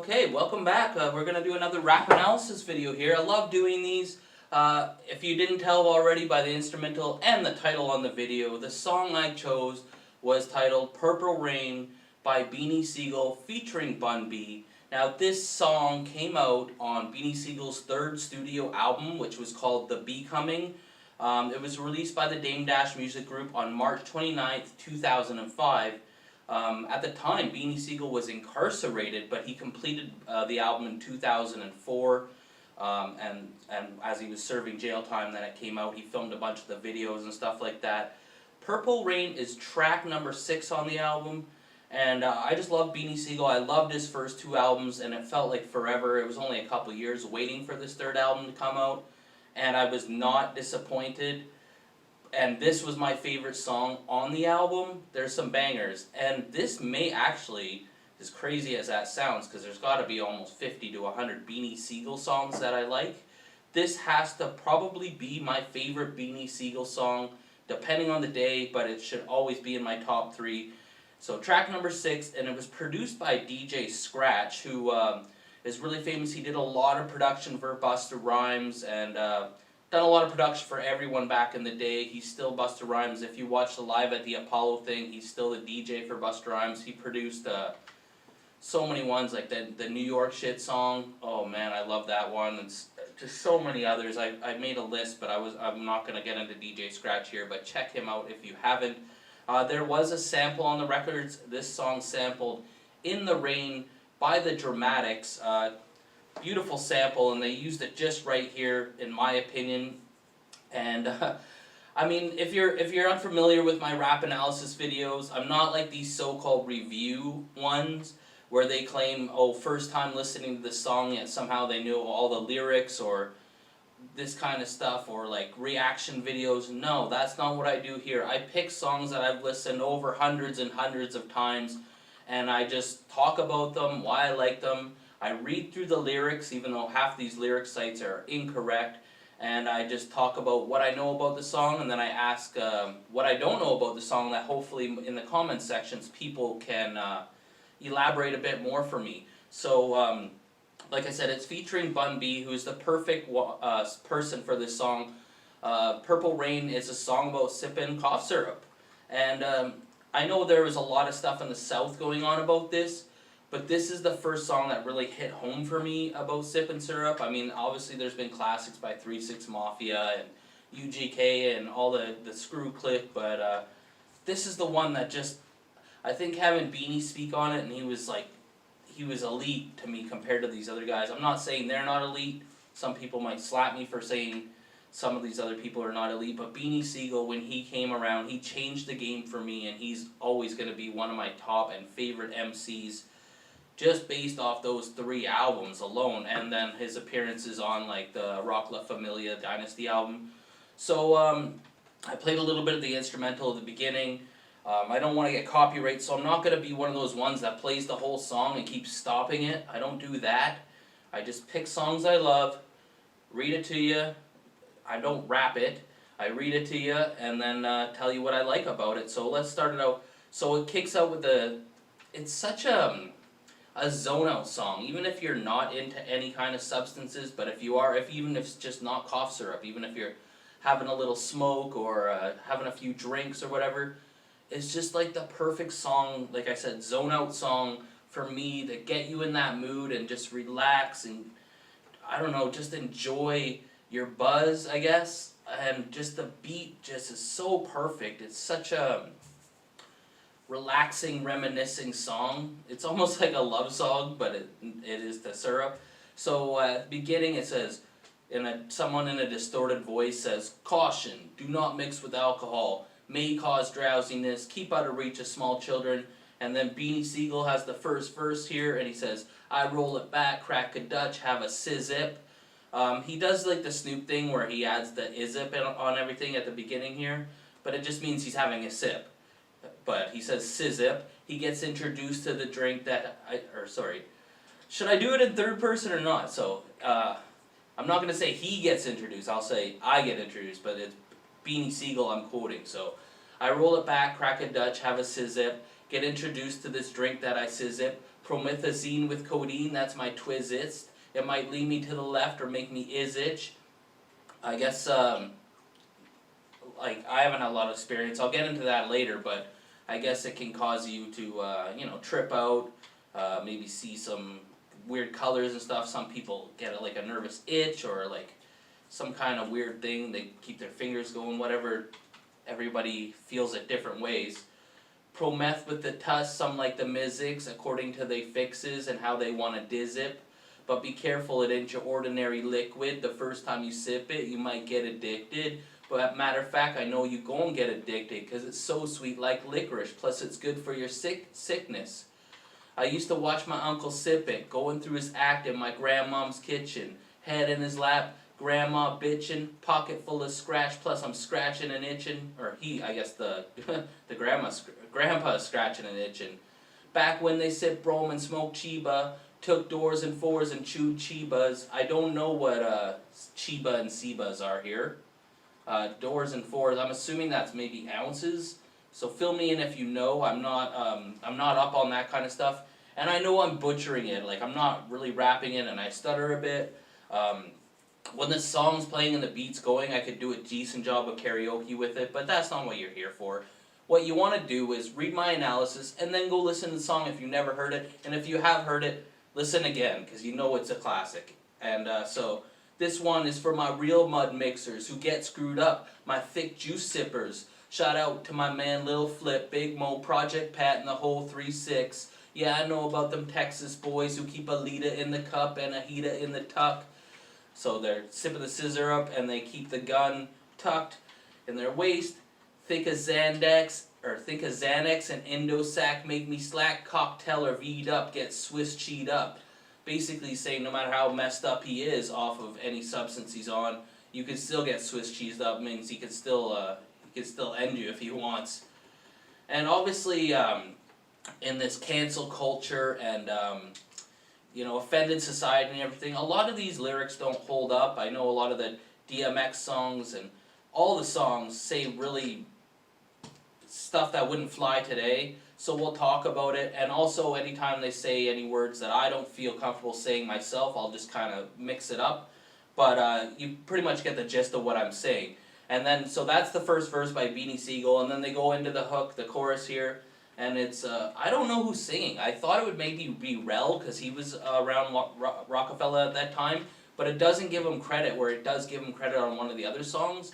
Okay, welcome back. We're going to do another rap analysis video here. I love doing these. If you didn't tell already by the instrumental and the title on the video, the song I chose was titled Purple Rain by Beanie Sigel featuring Bun B. Now this song came out on Beanie Sigel's third studio album, which was called The Becoming. It was released by the Dame Dash Music Group on March 29th, 2005. At the time, Beanie Sigel was incarcerated, but he completed the album in 2004, and as he was serving jail time, then it came out. He filmed a bunch of the videos and stuff like that. Purple Rain is track number 6 on the album, and I just love Beanie Sigel. I loved his first 2 albums, and it felt like forever. It was only a couple years waiting for this third album to come out, and I was not disappointed. And this was my favorite song on the album. There's some bangers, and this may actually, as crazy as that sounds, because there's got to be almost 50 to 100 Beanie Sigel songs that I like, this has to probably be my favorite Beanie Sigel song, depending on the day, but it should always be in my top 3. So track number 6, and it was produced by DJ Scratch, who is really famous. He did a lot of production for Busta Rhymes, and done a lot of production for everyone back in the day. He's still Busta Rhymes. If you watch the Live at the Apollo thing, he's still the DJ for Busta Rhymes. He produced so many ones, like the New York Shit song. Oh man, I love that one. It's just so many others. I made a list, but I'm not going to get into DJ Scratch here, but check him out if you haven't. There was a sample on the records. This song sampled In the Rain by the Dramatics. Beautiful sample, and they used it just right here, in my opinion. And I mean, if you're unfamiliar with my rap analysis videos, I'm not like these so-called review ones where they claim, oh, first time listening to this song, yet somehow they knew all the lyrics or this kind of stuff, or like reaction videos. No, that's not what I do here. I pick songs that I've listened over hundreds and hundreds of times, and I just talk about them, why I like them. I read through the lyrics, even though half these lyric sites are incorrect, and I just talk about what I know about the song, and then I ask what I don't know about the song, that hopefully in the comment sections people can elaborate a bit more for me. So, like I said, it's featuring Bun B, who's the perfect person for this song. Purple Rain is a song about sipping cough syrup, and I know there was a lot of stuff in the South going on about this, but this is the first song that really hit home for me about sipping syrup. I mean, obviously there's been classics by 3 6 Mafia and UGK and all the Screw Click, but this is the one that just, I think having Beanie speak on it, and he was elite to me compared to these other guys. I'm not saying they're not elite. Some people might slap me for saying some of these other people are not elite, but Beanie Sigel, when he came around, he changed the game for me, and he's always going to be one of my top and favorite MCs, just based off those 3 albums alone, and then his appearances on like the Rock La Familia Dynasty album. So I played a little bit of the instrumental at the beginning. I don't want to get copyright, so I'm not going to be one of those ones that plays the whole song and keeps stopping it. I don't do that. I just pick songs I love, read it to you. I don't rap it. I read it to you, and then tell you what I like about it. So let's start it out. So it kicks out with it's such a zone out song, even if you're not into any kind of substances, but if you are, even if it's just not cough syrup, even if you're having a little smoke or having a few drinks or whatever, it's just like the perfect song, like I said, zone out song for me to get you in that mood and just relax and, I don't know, just enjoy your buzz, I guess, and just the beat just is so perfect. It's such a relaxing, reminiscing song. It's almost like a love song, but it is the syrup. So at the beginning it says, someone in a distorted voice says, "Caution, do not mix with alcohol, may cause drowsiness, keep out of reach of small children." And then Beanie Sigel has the first verse here, and he says, "I roll it back, crack a Dutch, have a sizzip." He does like the Snoop thing where he adds the izip on everything at the beginning here, but it just means he's having a sip. But he says sizzip. He gets introduced to the drink that should I do it in third person or not? So I'm not gonna say he gets introduced. I'll say I get introduced, but it's Beanie Sigel I'm quoting. So I roll it back, crack a Dutch, have a sizzip, get introduced to this drink that I sizzip, Promethazine with codeine, that's my Twizzits. It might lead me to the left or make me itch. I guess, like, I haven't had a lot of experience. I'll get into that later, but I guess it can cause you to, you know, trip out, maybe see some weird colors and stuff. Some people get like a nervous itch or like some kind of weird thing. They keep their fingers going, whatever. Everybody feels it different ways. Prometh with the tuss, some like the Mizigs, according to they fixes and how they want to dizzip. But be careful, it ain't your ordinary liquid. The first time you sip it, you might get addicted. But matter of fact, I know you gon' get addicted because it's so sweet like licorice. Plus it's good for your sickness. I used to watch my uncle sip it, going through his act in my grandmom's kitchen. Head in his lap, grandma bitchin', pocket full of scratch, plus I'm scratching and itching. Or he, I guess the grandpa is scratching and itching. Back when they sipped Brom and smoked Chiba, took doors and fours and chewed Chibas. I don't know what Chiba and Sebas are here. Doors and fours, I'm assuming that's maybe ounces. So fill me in if you know. I'm not up on that kind of stuff. And I know I'm butchering it, like I'm not really rapping it and I stutter a bit. When the song's playing and the beat's going, I could do a decent job of karaoke with it, but that's not what you're here for. What you want to do is read my analysis and then go listen to the song if you never heard it. And if you have heard it, listen again, because you know it's a classic. And so this one is for my real mud mixers who get screwed up, my thick juice sippers. Shout out to my man Lil Flip, Big Mo, Project Pat, and the whole 3-6. Yeah, I know about them Texas boys who keep a Lita in the cup and a Hita in the tuck. So they're sipping the scissor up and they keep the gun tucked in their waist. Think of Xanax and Indosac, make me slack, cocktail or V'd up, get Swiss cheat up. Basically saying no matter how messed up he is off of any substance he's on, you can still get Swiss cheesed up, means he can still end you if he wants. And obviously, in this cancel culture and you know, offended society and everything, a lot of these lyrics don't hold up. I know a lot of the DMX songs and all the songs say really stuff that wouldn't fly today, so we'll talk about it. And also anytime they say any words that I don't feel comfortable saying myself, I'll just kind of mix it up. But you pretty much get the gist of what I'm saying. And then, so that's the first verse by Beanie Sigel, and then they go into the hook, the chorus here, and it's, I don't know who's singing. I thought it would maybe be Rel, because he was around Rockefeller at that time, but it doesn't give him credit where it does give him credit on one of the other songs.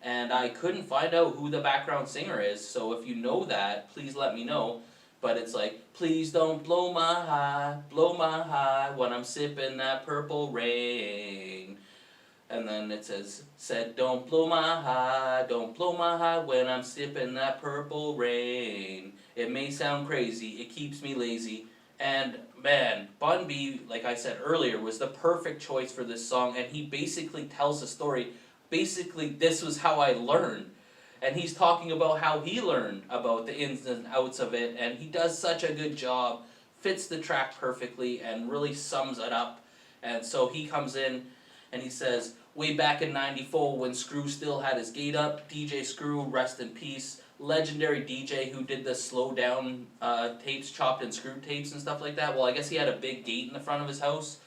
And I couldn't find out who the background singer is, so if you know that, please let me know. But it's like, please don't blow my high, when I'm sipping that purple rain. And then it said, don't blow my high, when I'm sipping that purple rain. It may sound crazy, it keeps me lazy. And man, Bun B, like I said earlier, was the perfect choice for this song, and he basically tells the story. Basically, this was how I learned. And he's talking about how he learned about the ins and outs of it, and he does such a good job, fits the track perfectly, and really sums it up. And so he comes in, and he says, way back in '94 when Screw still had his gate up, DJ Screw, rest in peace, legendary DJ who did the slow down tapes, chopped and screwed tapes and stuff like that. Well, I guess he had a big gate in the front of his house,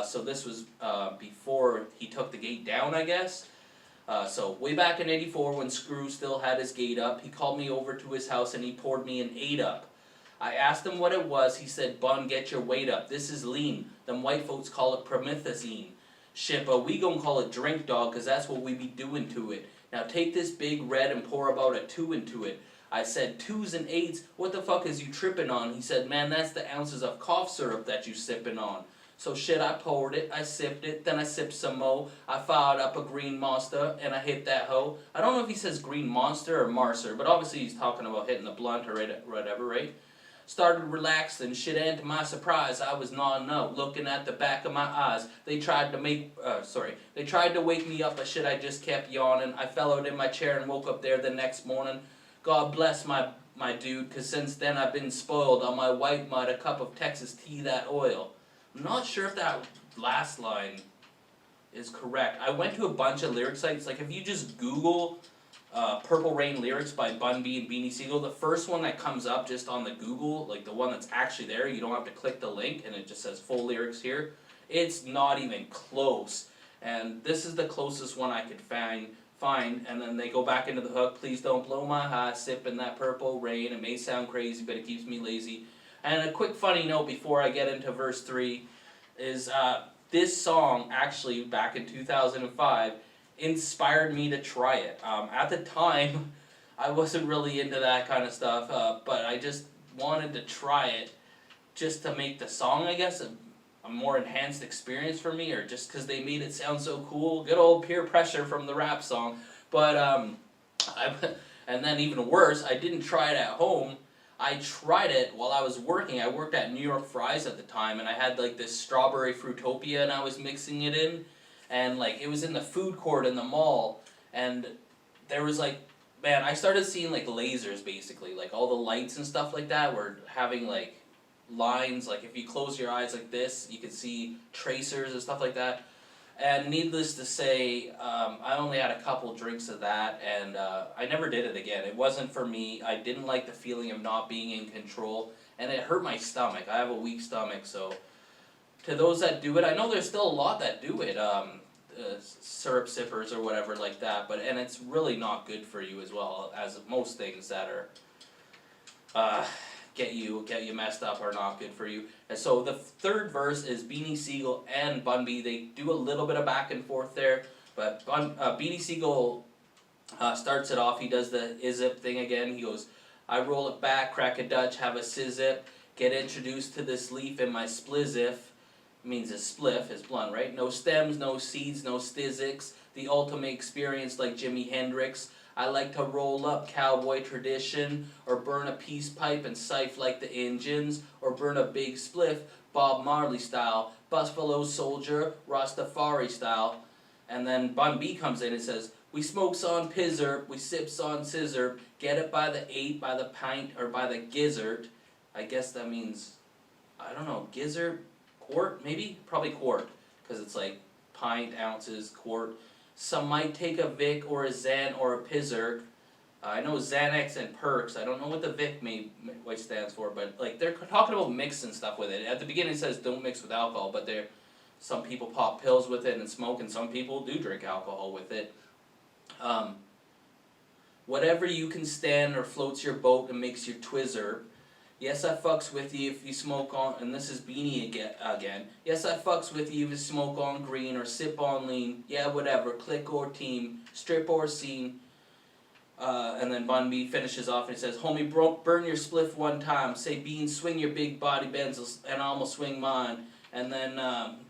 so this was before he took the gate down, I guess. So way back in '84 when Screw still had his gate up, he called me over to his house and he poured me an 8-up. I asked him what it was, he said, Bun, get your weight up, this is lean, them white folks call it promethazine. Shit, but we gon' call it drink, dog, cause that's what we be doing to it. Now take this big red and pour about a 2 into it. I said, 2s and 8s, what the fuck is you tripping on? He said, man, that's the ounces of cough syrup that you sipping on. So shit, I poured it, I sipped it, then I sipped some more. I fired up a green monster, and I hit that hoe. I don't know if he says green monster or marcer, but obviously he's talking about hitting the blunt or whatever, right? Started relaxing, shit, and to my surprise, I was nodding out, looking at the back of my eyes. They tried to wake me up, but shit, I just kept yawning. I fell out in my chair and woke up there the next morning. God bless my dude, cause since then I've been spoiled on my white mud, a cup of Texas tea, that oil. I'm not sure if that last line is correct. I went to a bunch of lyric sites, like if you just Google Purple Rain lyrics by Bun B and Beanie Sigel. The first one that comes up just on the Google, like the one that's actually there, you don't have to click the link and it just says full lyrics here. It's not even close. And this is the closest one I could find, and then they go back into the hook. Please don't blow my high, sipping that purple rain. It may sound crazy, but it keeps me lazy. And a quick funny note before I get into verse 3 is this song actually back in 2005 inspired me to try it. At the time, I wasn't really into that kind of stuff, but I just wanted to try it just to make the song, I guess, a more enhanced experience for me, or just because they made it sound so cool. Good old peer pressure from the rap song. But and then even worse, I didn't try it at home. I tried it while I was working. I worked at New York Fries at the time, and I had like this strawberry Fruitopia, and I was mixing it in, and like it was in the food court in the mall, and there was like, man, I started seeing like lasers basically, like all the lights and stuff like that were having like lines, like if you close your eyes like this, you could see tracers and stuff like that. And needless to say, I only had a couple drinks of that, and I never did it again. It wasn't for me. I didn't like the feeling of not being in control, and it hurt my stomach. I have a weak stomach, so to those that do it, I know there's still a lot that do it, syrup sippers or whatever like that, and it's really not good for you as well as most things that are get you messed up are not good for you. And so the third verse is Beanie Sigel and Bun B. They do a little bit of back and forth there, but Beanie Sigel starts it off. He does the izip thing again. He goes, I roll it back, crack a Dutch, have a sizzip, get introduced to this leaf in my splizzif. Means a spliff, is blunt, right? No stems, no seeds, no stizzics. The ultimate experience like Jimi Hendrix. I like to roll up cowboy tradition, or burn a peace pipe and sife like the Injuns, or burn a big spliff, Bob Marley style, Buffalo Soldier, Rastafari style. And then Bun B comes in and says, we smokes on pizzerp, we sips on scissor, get it by the 8, by the pint, or by the gizzard. I guess that means, I don't know, gizzard? Quart, maybe? Probably quart, because it's like pint, ounces, quart. Some might take a Vic or a Xan or a Pizzerg. I know Xanax and Perks. I don't know what the Vic stands for, but like they're talking about mixing stuff with it. At the beginning it says don't mix with alcohol, but some people pop pills with it and smoke, and some people do drink alcohol with it. Whatever you can stand or floats your boat and makes you twizzer. Yes, I fucks with you if you smoke on, and this is Beanie again. Yes, I fucks with you if you smoke on green or sip on lean. Yeah, whatever, click or team, strip or scene. And then Bun B finishes off and he says, homie, burn your spliff one time. Say, Bean, swing your big body bends and I'ma swing mine. And then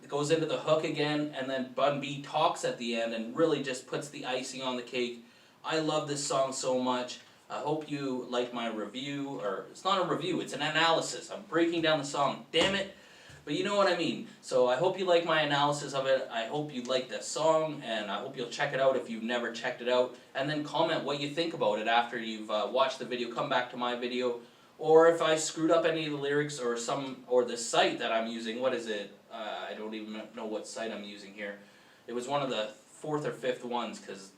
it goes into the hook again, and then Bun B talks at the end and really just puts the icing on the cake. I love this song so much. I hope you like my review, or it's not a review, it's an analysis. I'm breaking down the song, damn it. But you know what I mean. So I hope you like my analysis of it. I hope you like the song, and I hope you'll check it out if you've never checked it out. And then comment what you think about it after you've watched the video. Come back to my video. Or if I screwed up any of the lyrics or the site that I'm using. What is it? I don't even know what site I'm using here. It was one of the 4th or 5th ones, because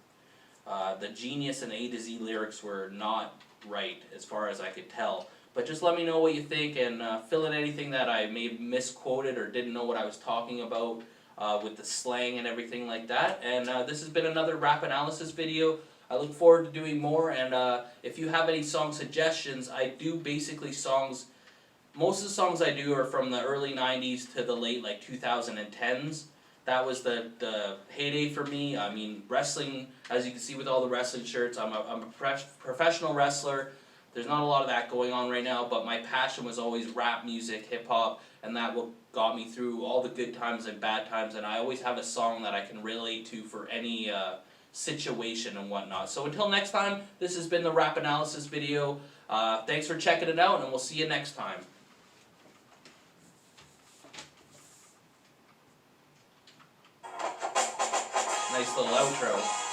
the Genius and A to Z lyrics were not right as far as I could tell. But just let me know what you think, and fill in anything that I may have misquoted or didn't know what I was talking about with the slang and everything like that. And this has been another rap analysis video. I look forward to doing more, and if you have any song suggestions, I do basically songs, most of the songs I do are from the early 90s to the late 2010s. That was the heyday for me. I mean, wrestling, as you can see with all the wrestling shirts, I'm a professional wrestler. There's not a lot of that going on right now, but my passion was always rap music, hip-hop, and that what got me through all the good times and bad times, and I always have a song that I can relate to for any situation and whatnot. So until next time, this has been the rap analysis video. Thanks for checking it out, and we'll see you next time. Nice little outro.